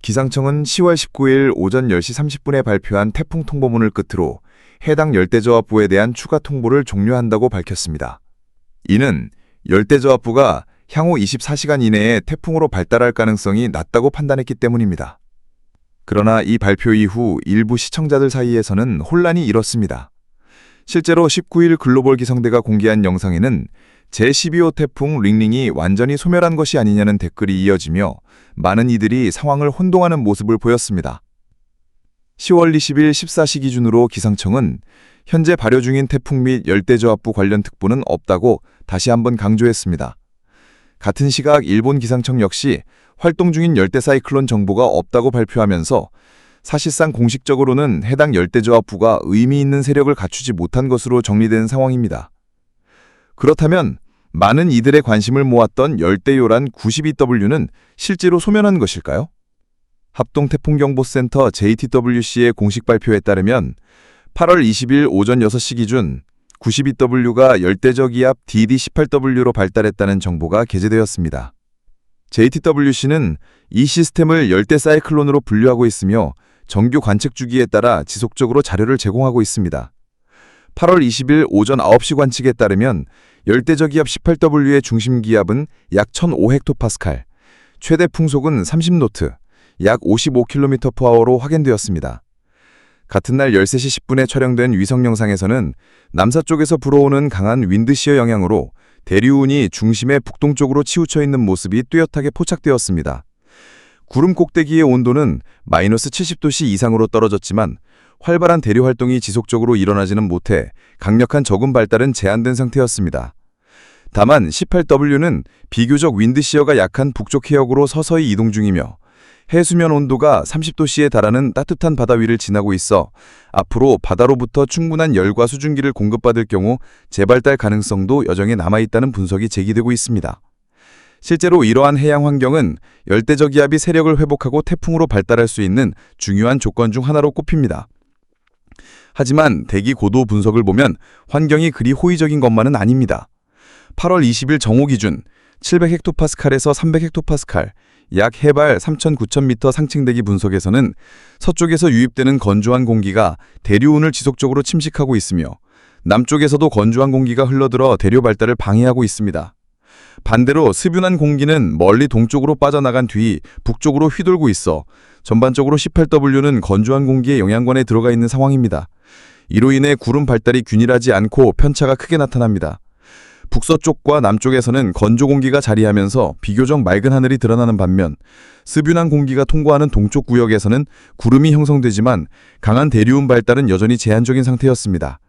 기상청은 10월 19일 오전 10시 30분에 발표한 태풍 통보문을 끝으로 해당 열대저압부에 대한 추가 통보를 종료한다고 밝혔습니다. 이는 열대저압부가 향후 24시간 이내에 태풍으로 발달할 가능성이 낮다고 판단했기 때문입니다. 그러나 이 발표 이후 일부 시청자들 사이에서는 혼란이 일었습니다. 실제로 19일 글로벌 기상대가 공개한 영상에는 제12호 태풍 링링이 완전히 소멸한 것이 아니냐는 댓글이 이어지며 많은 이들이 상황을 혼동하는 모습을 보였습니다. 10월 20일 14시 기준으로 기상청은 현재 발효 중인 태풍 및 열대저압부 관련 특보는 없다고 다시 한번 강조했습니다. 같은 시각 일본 기상청 역시 활동 중인 열대 사이클론 정보가 없다고 발표하면서 사실상 공식적으로는 해당 열대저압부가 의미 있는 세력을 갖추지 못한 것으로 정리된 상황입니다. 그렇다면 많은 이들의 관심을 모았던 열대요란 92W는 실제로 소멸한 것일까요? 합동태풍경보센터 JTWC의 공식 발표에 따르면 8월 20일 오전 6시 기준 92W가 열대적 기압 DD18W로 발달했다는 정보가 게재되었습니다. JTWC는 이 시스템을 열대 사이클론으로 분류하고 있으며 정규 관측 주기에 따라 지속적으로 자료를 제공하고 있습니다. 8월 20일 오전 9시 관측에 따르면 열대적 기압 18W의 중심 기압은 약 1005헥토파스칼, 최대 풍속은 30노트, 약 55km/h로 확인되었습니다. 같은 날 13시 10분에 촬영된 위성 영상에서는 남서쪽에서 불어오는 강한 윈드시어 영향으로 대류운이 중심의 북동쪽으로 치우쳐 있는 모습이 뚜렷하게 포착되었습니다. 구름 꼭대기의 온도는 마이너스 70도씨 이상으로 떨어졌지만 활발한 대류 활동이 지속적으로 일어나지는 못해 강력한 저군 발달은 제한된 상태였습니다. 다만 18W는 비교적 윈드시어가 약한 북쪽 해역으로 서서히 이동 중이며 해수면 온도가 30도씨에 달하는 따뜻한 바다 위를 지나고 있어 앞으로 바다로부터 충분한 열과 수증기를 공급받을 경우 재발달 가능성도 여전히 남아있다는 분석이 제기되고 있습니다. 실제로 이러한 해양 환경은 열대적 기압이 세력을 회복하고 태풍으로 발달할 수 있는 중요한 조건 중 하나로 꼽힙니다. 하지만 대기 고도 분석을 보면 환경이 그리 호의적인 것만은 아닙니다. 8월 20일 정오 기준 700헥토파스칼에서 300헥토파스칼, 약 해발 3,900m 상층대기 분석에서는 서쪽에서 유입되는 건조한 공기가 대류운을 지속적으로 침식하고 있으며 남쪽에서도 건조한 공기가 흘러들어 대류 발달을 방해하고 있습니다. 반대로 습윤한 공기는 멀리 동쪽으로 빠져나간 뒤 북쪽으로 휘돌고 있어 전반적으로 18W는 건조한 공기의 영향권에 들어가 있는 상황입니다. 이로 인해 구름 발달이 균일하지 않고 편차가 크게 나타납니다. 북서쪽과 남쪽에서는 건조 공기가 자리하면서 비교적 맑은 하늘이 드러나는 반면 습윤한 공기가 통과하는 동쪽 구역에서는 구름이 형성되지만 강한 대류운 발달은 여전히 제한적인 상태였습니다.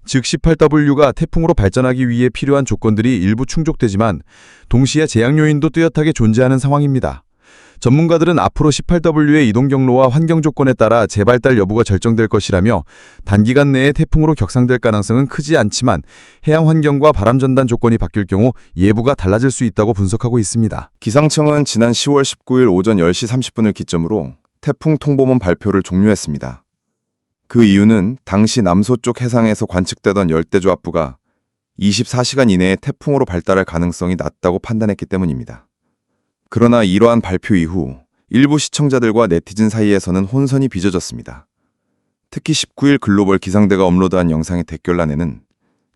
즉 18W가 태풍으로 발전하기 위해 필요한 조건들이 일부 충족되지만 동시에 제약 요인도 뚜렷하게 존재하는 상황입니다. 전문가들은 앞으로 18W의 이동 경로와 환경 조건에 따라 재발달 여부가 결정될 것이라며 단기간 내에 태풍으로 격상될 가능성은 크지 않지만 해양 환경과 바람 전단 조건이 바뀔 경우 예보가 달라질 수 있다고 분석하고 있습니다. 기상청은 지난 10월 19일 오전 10시 30분을 기점으로 태풍 통보문 발표를 종료했습니다. 그 이유는 당시 남서쪽 해상에서 관측되던 열대저압부가 24시간 이내에 태풍으로 발달할 가능성이 낮다고 판단했기 때문입니다. 그러나 이러한 발표 이후 일부 시청자들과 네티즌 사이에서는 혼선이 빚어졌습니다. 특히 19일 글로벌 기상대가 업로드한 영상의 댓글란에는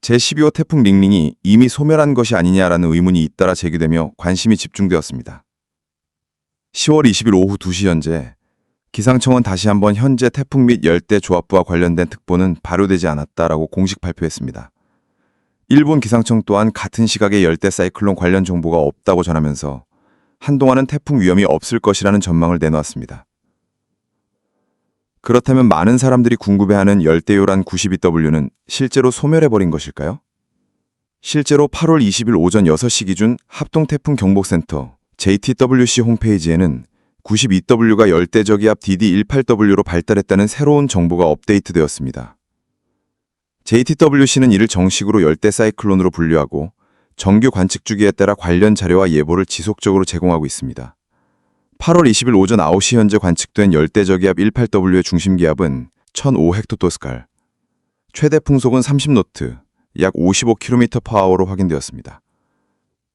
제12호 태풍 링링이 이미 소멸한 것이 아니냐라는 의문이 잇따라 제기되며 관심이 집중되었습니다. 10월 20일 오후 2시 현재 기상청은 다시 한번 현재 태풍 및 열대조압부와 관련된 특보는 발효되지 않았다라고 공식 발표했습니다. 일본 기상청 또한 같은 시각에 열대 사이클론 관련 정보가 없다고 전하면서 한동안은 태풍 위험이 없을 것이라는 전망을 내놓았습니다. 그렇다면 많은 사람들이 궁금해하는 열대요란 92W는 실제로 소멸해버린 것일까요? 실제로 8월 20일 오전 6시 기준 합동태풍경보센터 JTWC 홈페이지에는 92W가 열대적 기압 DD18W로 발달했다는 새로운 정보가 업데이트되었습니다. JTWC는 이를 정식으로 열대 사이클론으로 분류하고 정규 관측 주기에 따라 관련 자료와 예보를 지속적으로 제공하고 있습니다. 8월 20일 오전 9시 현재 관측된 열대적 기압 18W의 중심 기압은 1005헥토파스칼, 최대 풍속은 30노트, 약 55km/h로 확인되었습니다.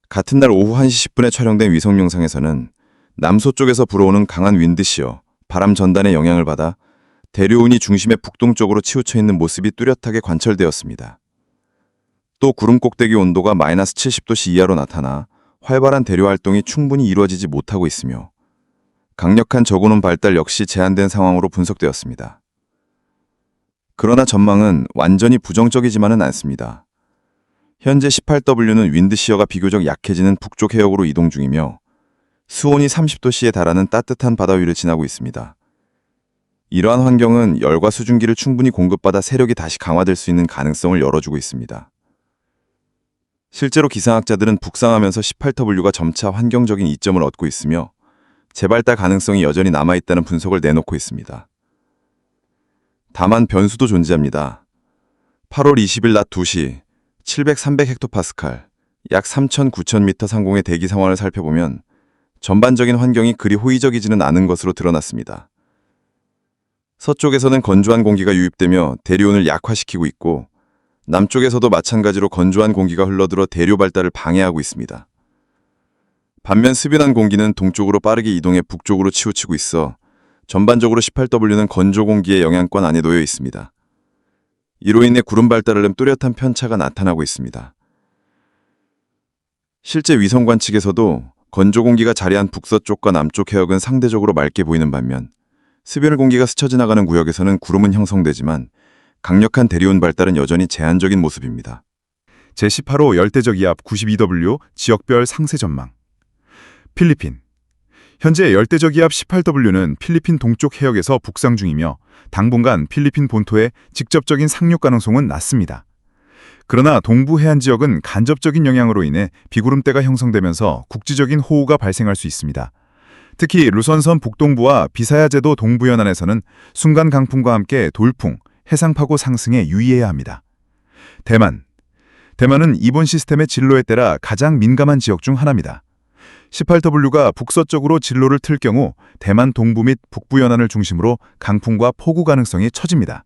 같은 날 오후 1시 10분에 촬영된 위성 영상에서는 남서쪽에서 불어오는 강한 윈드시어, 바람 전단의 영향을 받아 대류운이 중심의 북동쪽으로 치우쳐 있는 모습이 뚜렷하게 관철되었습니다. 또 구름 꼭대기 온도가 마이너스 70도씨 이하로 나타나 활발한 대류 활동이 충분히 이루어지지 못하고 있으며 강력한 저고론 발달 역시 제한된 상황으로 분석되었습니다. 그러나 전망은 완전히 부정적이지만은 않습니다. 현재 18W는 윈드시어가 비교적 약해지는 북쪽 해역으로 이동 중이며 수온이 30도씨에 달하는 따뜻한 바다 위를 지나고 있습니다. 이러한 환경은 열과 수증기를 충분히 공급받아 세력이 다시 강화될 수 있는 가능성을 열어주고 있습니다. 실제로 기상학자들은 북상하면서 18W가 점차 환경적인 이점을 얻고 있으며 재발달 가능성이 여전히 남아있다는 분석을 내놓고 있습니다. 다만 변수도 존재합니다. 8월 20일 낮 2시 700-300헥토파스칼, 약 3,900m 상공의 대기 상황을 살펴보면 전반적인 환경이 그리 호의적이지는 않은 것으로 드러났습니다. 서쪽에서는 건조한 공기가 유입되며 대류온을 약화시키고 있고 남쪽에서도 마찬가지로 건조한 공기가 흘러들어 대류 발달을 방해하고 있습니다. 반면 스변한 공기는 동쪽으로 빠르게 이동해 북쪽으로 치우치고 있어 전반적으로 18W는 건조 공기의 영향권 안에 놓여 있습니다. 이로 인해 구름 발달을 낸 뚜렷한 편차가 나타나고 있습니다. 실제 위성 관측에서도 건조 공기가 자리한 북서쪽과 남쪽 해역은 상대적으로 맑게 보이는 반면 스변을 공기가 스쳐 지나가는 구역에서는 구름은 형성되지만 강력한 대류온 발달은 여전히 제한적인 모습입니다. 제18호 열대저기압 92W 지역별 상세 전망. 필리핀. 현재 열대저기압 18W는 필리핀 동쪽 해역에서 북상 중이며 당분간 필리핀 본토에 직접적인 상륙 가능성은 낮습니다. 그러나 동부 해안 지역은 간접적인 영향으로 인해 비구름대가 형성되면서 국지적인 호우가 발생할 수 있습니다. 특히 루선섬 북동부와 비사야 제도 동부 연안에서는 순간 강풍과 함께 돌풍, 해상파고 상승에 유의해야 합니다. 대만은 이번 시스템의 진로에 따라 가장 민감한 지역 중 하나입니다. 18W가 북서쪽으로 진로를 틀 경우 대만 동부 및 북부 연안을 중심으로 강풍과 폭우 가능성이 처집니다.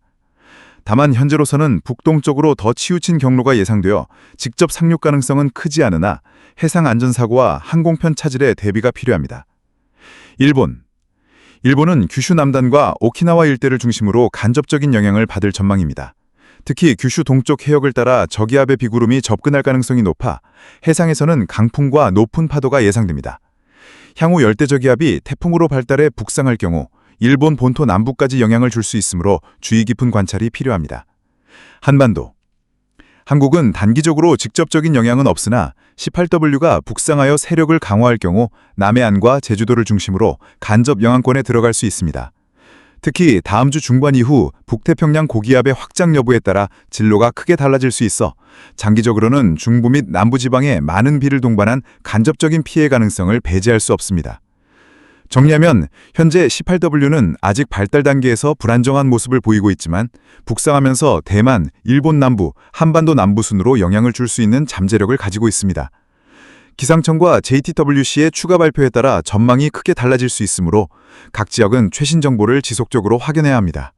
다만 현재로서는 북동쪽으로 더 치우친 경로가 예상되어 직접 상륙 가능성은 크지 않으나 해상 안전사고와 항공편 차질에 대비가 필요합니다. 일본은 규슈 남단과 오키나와 일대를 중심으로 간접적인 영향을 받을 전망입니다. 특히 규슈 동쪽 해역을 따라 저기압의 비구름이 접근할 가능성이 높아 해상에서는 강풍과 높은 파도가 예상됩니다. 향후 열대저기압이 태풍으로 발달해 북상할 경우 일본 본토 남부까지 영향을 줄 수 있으므로 주의 깊은 관찰이 필요합니다. 한국은 단기적으로 직접적인 영향은 없으나 18W가 북상하여 세력을 강화할 경우 남해안과 제주도를 중심으로 간접 영향권에 들어갈 수 있습니다. 특히 다음 주 중반 이후 북태평양 고기압의 확장 여부에 따라 진로가 크게 달라질 수 있어 장기적으로는 중부 및 남부 지방에 많은 비를 동반한 간접적인 피해 가능성을 배제할 수 없습니다. 정리하면 현재 18W는 아직 발달 단계에서 불안정한 모습을 보이고 있지만 북상하면서 대만, 일본 남부, 한반도 남부 순으로 영향을 줄 수 있는 잠재력을 가지고 있습니다. 기상청과 JTWC의 추가 발표에 따라 전망이 크게 달라질 수 있으므로 각 지역은 최신 정보를 지속적으로 확인해야 합니다.